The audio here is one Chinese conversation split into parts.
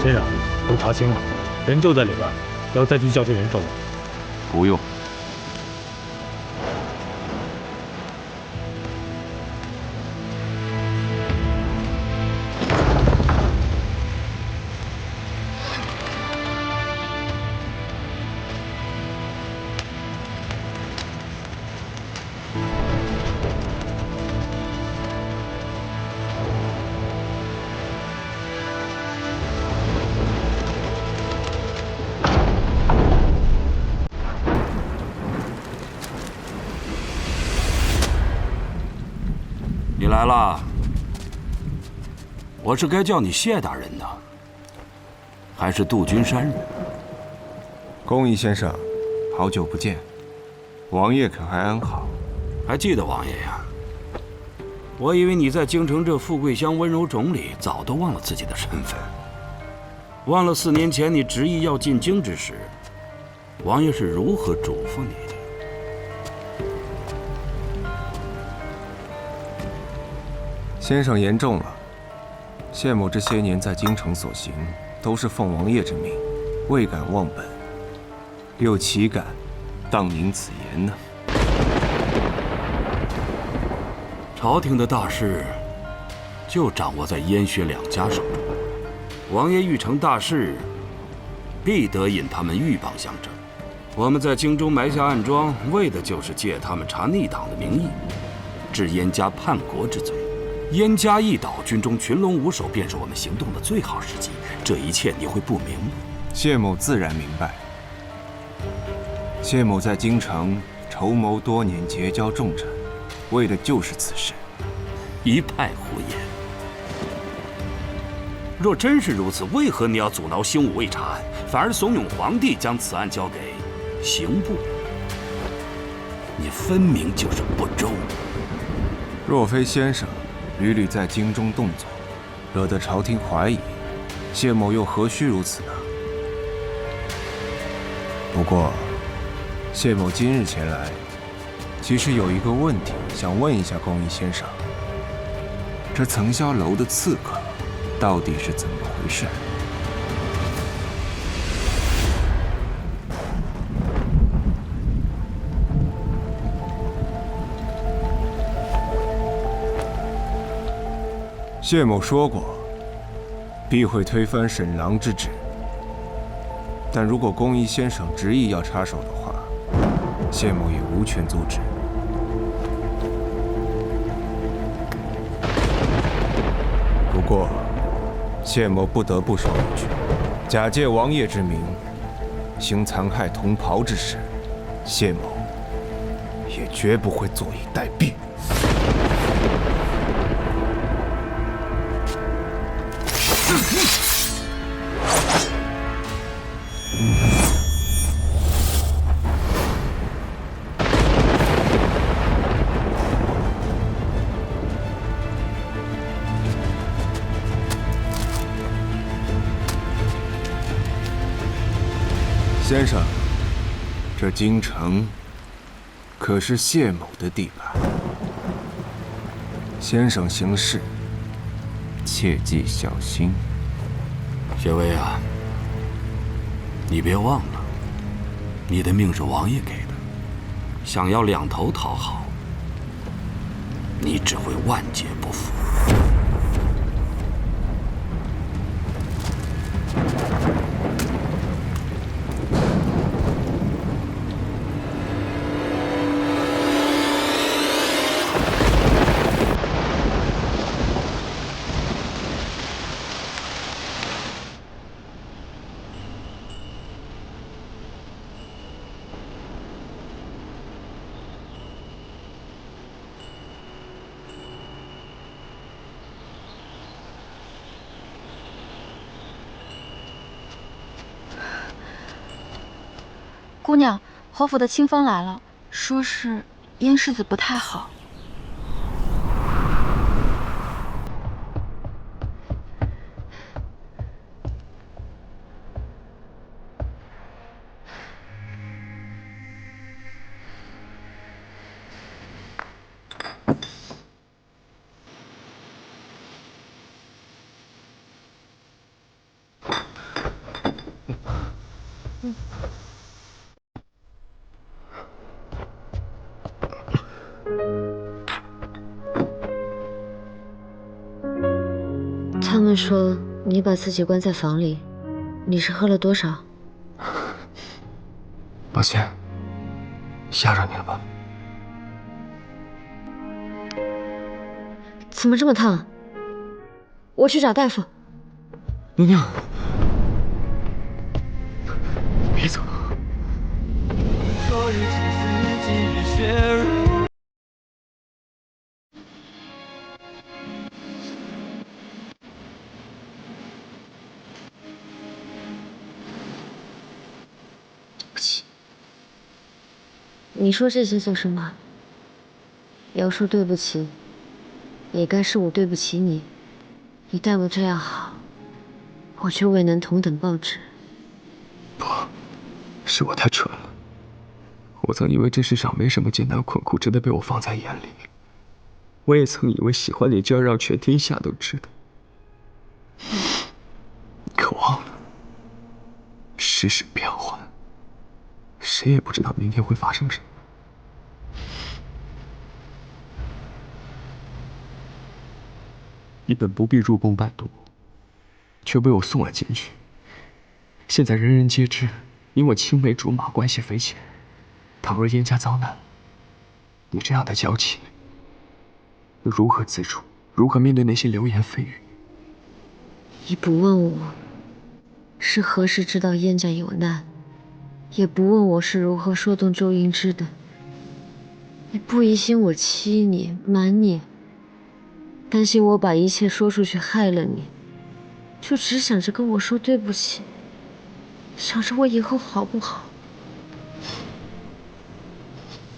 先生，都查清了，人就在里边，要再去叫这人找我。不用。你来了，我是该叫你谢大人呢，还是杜君山人？公义先生，好久不见，王爷可还安好？还记得王爷呀？我以为你在京城这富贵乡温柔冢里，早都忘了自己的身份，忘了4年前你执意要进京之时，王爷是如何嘱咐你的。先生言重了，谢某这些年在京城所行，都是奉王爷之命，未敢忘本，又岂敢当您此言呢？朝廷的大事，就掌握在燕薛两家手中。王爷欲成大事，必得引他们鹬蚌相争。我们在京中埋下暗桩，为的就是借他们查逆党的名义，治燕家叛国之罪。燕家一倒，军中群龙无首，便是我们行动的最好时机。这一切你会不明白？谢某自然明白。谢某在京城筹谋多年，结交重臣，为的就是此事。一派胡言！若真是如此，为何你要阻挠兴武卫查案，反而怂恿皇帝将此案交给刑部？你分明就是不忠。若非先生屡屡在京中动作，惹得朝廷怀疑，谢某又何须如此呢？不过，谢某今日前来，其实有一个问题想问一下公义先生：这层霄楼的刺客到底是怎么回事？谢某说过，必会推翻沈郎之旨。但如果公义先生执意要插手的话，谢某也无权阻止。不过，谢某不得不说一句：假借王爷之名，行残害同袍之事，谢某也绝不会坐以待毙。先生，这京城可是谢某的地盘，先生行事切记小心。谢威啊，你别忘了，你的命是王爷给的，想要两头讨好，你只会万劫不复。姑娘，侯府的清风来了，说是燕世子不太好。他们说你把自己关在房里，你是喝了多少？抱歉，吓着你了吧？怎么这么烫？我去找大夫。娘娘，别走。对不起。你说这些做什么？要说对不起，也该是我对不起你。你待我这样好，我却未能同等报之。不，是我太蠢了。我曾以为这世上没什么艰难困苦值得被我放在眼里，我也曾以为喜欢你就要让全天下都知道。可忘了，世事变幻，谁也不知道明天会发生什么。你本不必入宫拜读，却被我送了进去。现在人人皆知，你我青梅竹马，关系匪浅。倘若燕家遭难，你这样的娇气，如何自处？如何面对那些流言蜚语？你不问我是何时知道燕家有难，也不问我是如何说动周英之的。你不疑心我欺你、瞒你，担心我把一切说出去害了你，就只想着跟我说对不起，想着我以后好不好。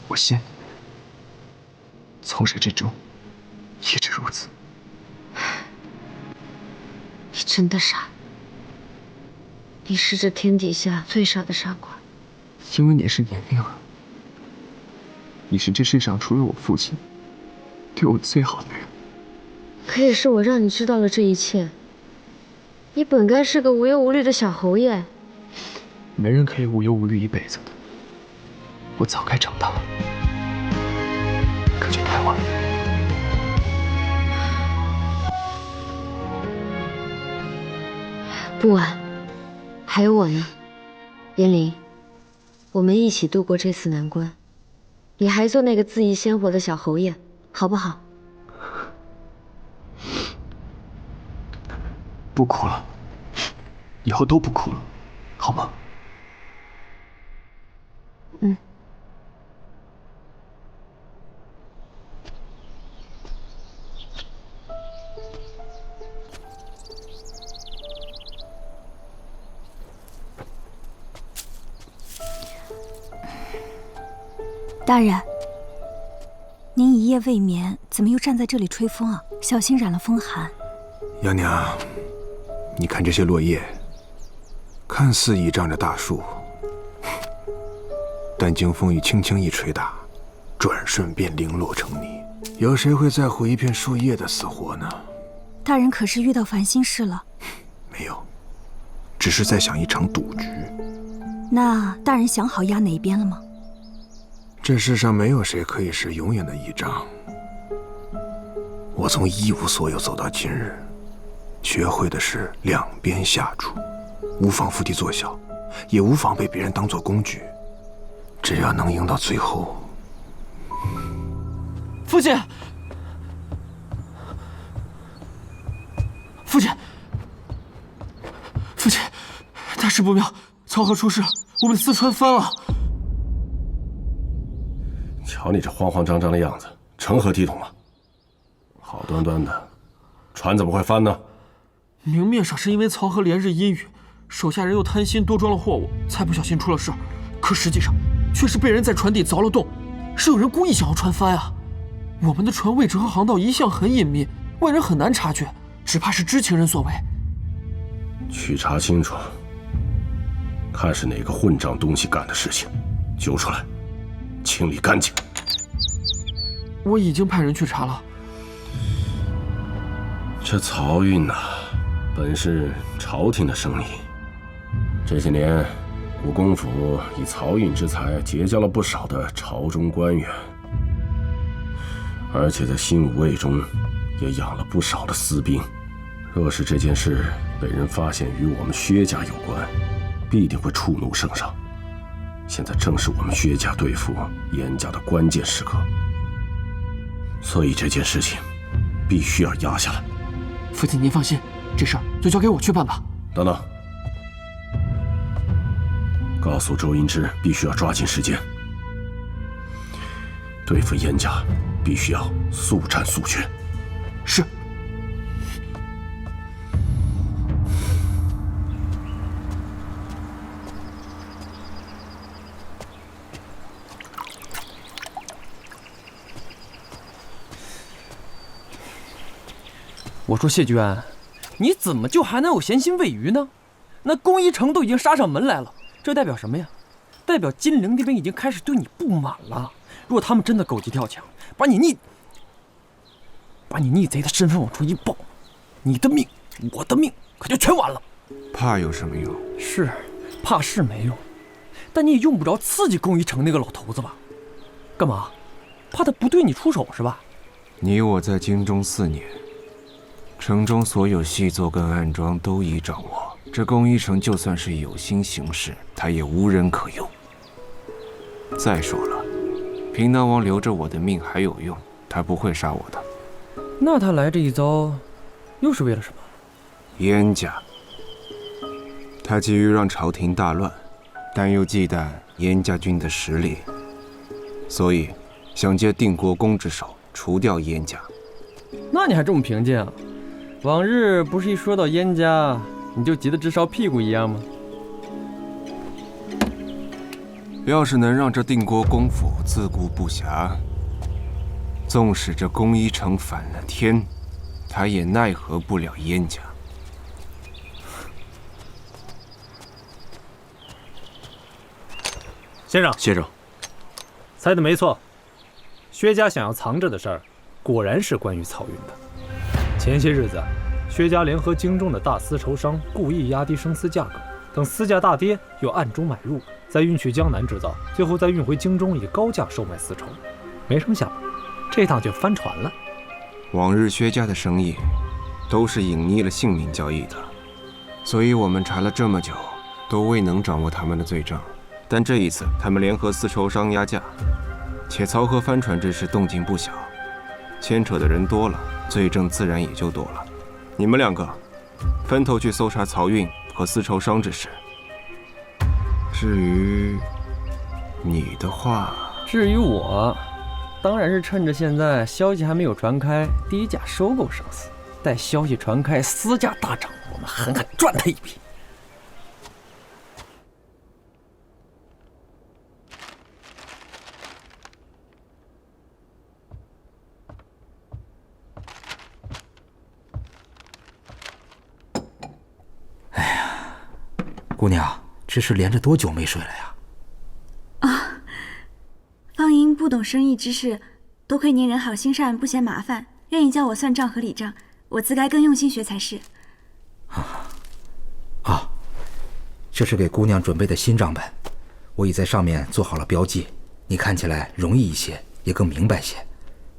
我信，从始至终一直如此。你真的傻，你是这天底下最傻的傻瓜。因为你是年龄啊，你是这世上除了我父亲对我最好的人。可也是我让你知道了这一切。你本该是个无忧无虑的小侯爷。没人可以无忧无虑一辈子的。我早该长大了，可却太晚了。不晚，还有我呢。燕玲，我们一起度过这次难关。你还做那个恣意鲜活的小侯爷，好不好？不哭了，以后都不哭了，好吗？嗯。大人，您一夜未眠，怎么又站在这里吹风啊？小心染了风寒。娘娘，你看这些落叶，看似倚仗着大树，但经风雨轻轻一吹打，转瞬便零落成泥。有谁会在乎一片树叶的死活呢？大人可是遇到烦心事了？没有，只是在想一场赌局。那大人想好压哪一边了吗？这世上没有谁可以是永远的倚仗。我从一无所有走到今日，学会的是两边下注，无妨伏低作小，也无妨被别人当作工具。只要能赢到最后。父亲，父亲，父亲，大事不妙，曹河出事，我们四川翻了。瞧你这慌慌张张的样子，成何体统啊！好端端的，船怎么会翻呢？明面上是因为曹河连日阴雨，手下人又贪心多装了货物，才不小心出了事。可实际上，却是被人在船底凿了洞，是有人故意想要船翻啊！我们的船位置和航道一向很隐秘，外人很难察觉，只怕是知情人所为。去查清楚，看是哪个混账东西干的事情，揪出来，清理干净。我已经派人去查了。这漕运呐，本是朝廷的生意，这些年国公府以漕运之财结交了不少的朝中官员，而且在新武卫中也养了不少的私兵。若是这件事被人发现与我们薛家有关，必定会触怒圣上。现在正是我们薛家对付燕家的关键时刻，所以这件事情必须要压下来。父亲，您放心，这事儿就交给我去办吧。等等，告诉周英之，必须要抓紧时间，对付燕家，必须要速战速决。是。我说谢娟，你怎么就还能有闲心喂鱼呢？那宫一城都已经杀上门来了，这代表什么呀？代表金陵那边已经开始对你不满了。如果他们真的狗急跳墙，把你逆贼的身份往出一报，你的命，我的命可就全完了。怕有什么用？是，怕是没用，但你也用不着刺激宫一城那个老头子吧？干嘛？怕他不对你出手是吧？你我在京中4年。城中所有细作跟暗桩都已掌握，这宫一城就算是有心行事，他也无人可用。再说了，平南王留着我的命还有用，他不会杀我的。那他来这一遭，又是为了什么？燕家。他急于让朝廷大乱，但又忌惮燕家军的实力，所以想借定国公之手除掉燕家。那你还这么平静？往日不是一说到燕家，你就急得直烧屁股一样吗？要是能让这定国公府自顾不暇，纵使这宫一城反了天，他也奈何不了燕家。先生，先生，猜的没错，薛家想要藏着的事儿，果然是关于漕运的。前些日子，薛家联合京中的大丝绸商，故意压低生丝价格，等丝价大跌，又暗中买入，再运去江南制造，最后再运回京中以高价售卖丝绸。没成想，这趟就翻船了。往日薛家的生意，都是隐匿了姓名交易的，所以我们查了这么久，都未能掌握他们的罪证。但这一次，他们联合丝绸商压价，且漕河翻船之事动静不小，牵扯的人多了，罪证自然也就多了。你们2个分头去搜查漕运和丝绸商之事。至于你的话，至于我，当然是趁着现在消息还没有传开，低价收购生丝，待消息传开，丝价大涨，我们狠狠赚他一笔。姑娘，这是连着多久没睡了呀？啊，方英不懂生意之事，多亏您人好心善，不嫌麻烦，愿意教我算账和理账，我自该更用心学才是。啊，这是给姑娘准备的新账本，我已在上面做好了标记，你看起来容易一些，也更明白些。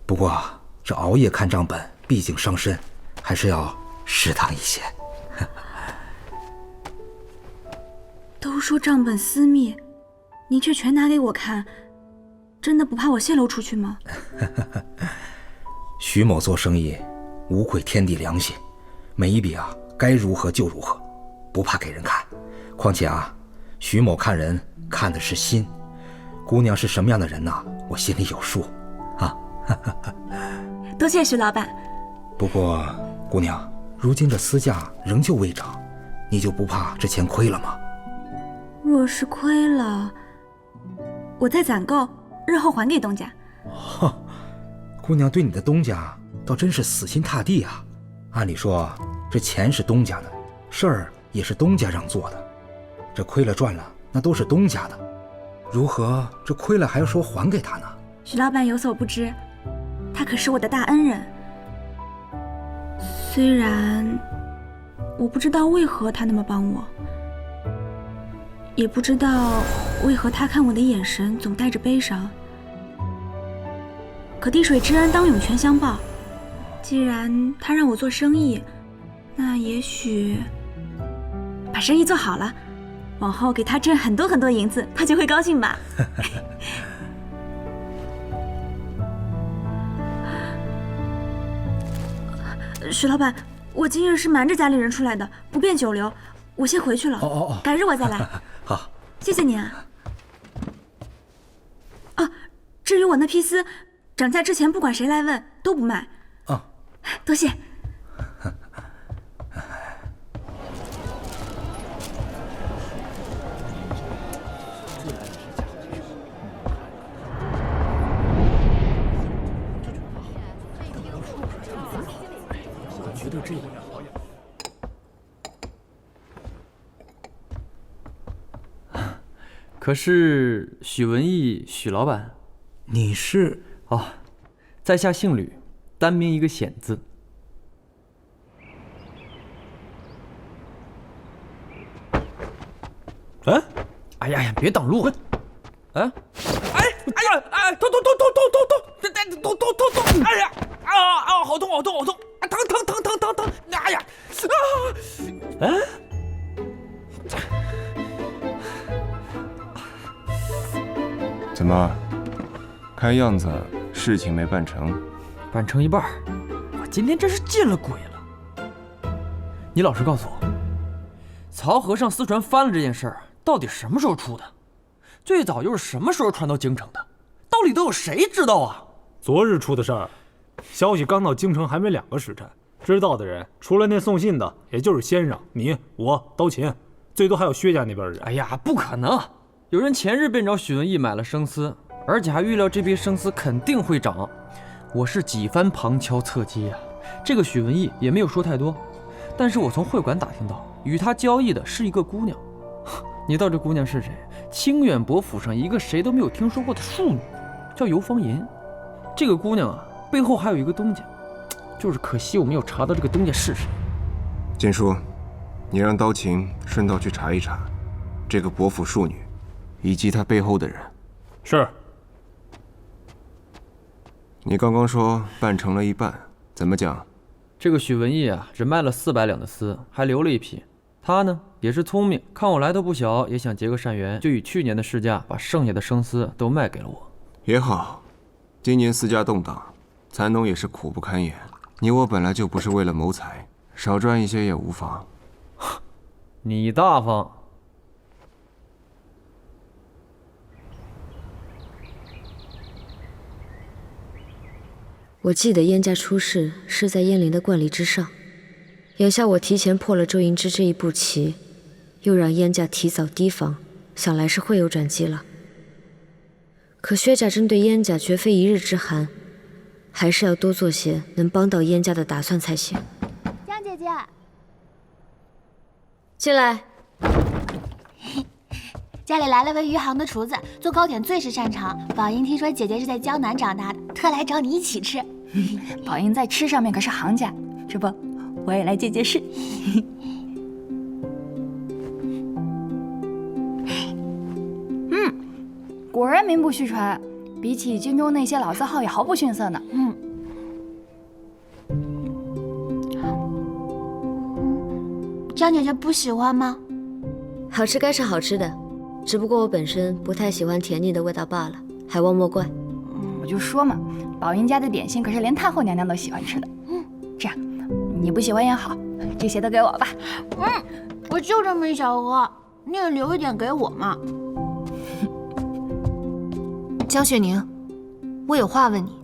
不过这熬夜看账本毕竟伤身，还是要适当一些。都说账本私密，您却全拿给我看，真的不怕我泄露出去吗？徐某做生意无愧天地良心，每一笔该如何就如何，不怕给人看。况且徐某看人看的是心，姑娘是什么样的人我心里有数啊。多谢徐老板。不过姑娘，如今这丝价仍旧未涨，你就不怕这钱亏了吗？若是亏了，我再攒够，日后还给东家。姑娘对你的东家倒真是死心塌地啊！按理说，这钱是东家的，事儿也是东家让做的，这亏了赚了，那都是东家的，如何这亏了还要说还给他呢？徐老板有所不知，他可是我的大恩人。虽然我不知道为何他那么帮我。也不知道为何他看我的眼神总带着悲伤。可滴水之恩当涌泉相报，既然他让我做生意，那也许把生意做好了，往后给他挣很多很多银子，他就会高兴吧。许老板，我今日是瞒着家里人出来的，不便久留，我先回去了。改日我再来。好，谢谢您啊。啊，至于我那批丝，涨价之前不管谁来问都不卖。多谢。可是许文义，许老板，你是？哦，在下姓吕，单名一个显字。哎呀，别挡路！哎呀，痛！哎呀，好痛！疼！哎呀，怎么？看样子事情没办成。办成一半，我今天真是见了鬼了。你老实告诉我，曹和尚私传翻了这件事儿，到底什么时候出的？最早又是什么时候传到京城的？到底都有谁知道啊？昨日出的事儿，消息刚到京城还没2个时辰，知道的人除了那送信的，也就是先生、你、我、刀秦，最多还有薛家那边的人。哎呀，不可能！有人前日便找许文义买了生丝，而且还预料这批生丝肯定会涨。我是几番旁敲侧击啊，这个许文义也没有说太多。但是我从会馆打听到，与他交易的是一个姑娘。你知道这姑娘是谁？清远伯府上一个谁都没有听说过的庶女，叫尤芳银。这个姑娘啊，背后还有一个东家，就是可惜我没有查到这个东家是谁。剑叔，你让刀秦顺道去查一查这个伯府庶女以及她背后的人。是。你刚刚说办成了一半，怎么讲？这个许文义啊，只卖了400两的丝，还留了一批。他呢也是聪明，看我来头不小，也想结个善缘，就以去年的市价把剩下的生丝都卖给了我。也好，今年丝价动荡，蚕农也是苦不堪言。你我本来就不是为了谋财，少赚一些也无妨。你大方。我记得燕家出事是在燕陵的惯例之上，眼下我提前破了周银之这一步棋，又让燕家提早提防，想来是会有转机了。可薛家针对燕家绝非一日之寒，还是要多做些能帮到燕家的打算才行。江姐姐，进来。家里来了位余杭的厨子，做糕点最是擅长。宝英听说姐姐是在江南长大的，特来找你一起吃。宝英在吃上面可是行家，这不，我也来借借势。果然名不虚传，比起京中那些老字号也毫不逊色呢。江姐姐不喜欢吗？好吃该是好吃的，只不过我本身不太喜欢甜腻的味道罢了，还望莫怪。我就说嘛，宝英家的点心可是连太后娘娘都喜欢吃的。这样，你不喜欢也好，这些都给我吧。我就这么一小盒，你也留一点给我嘛。江雪宁，我有话问你。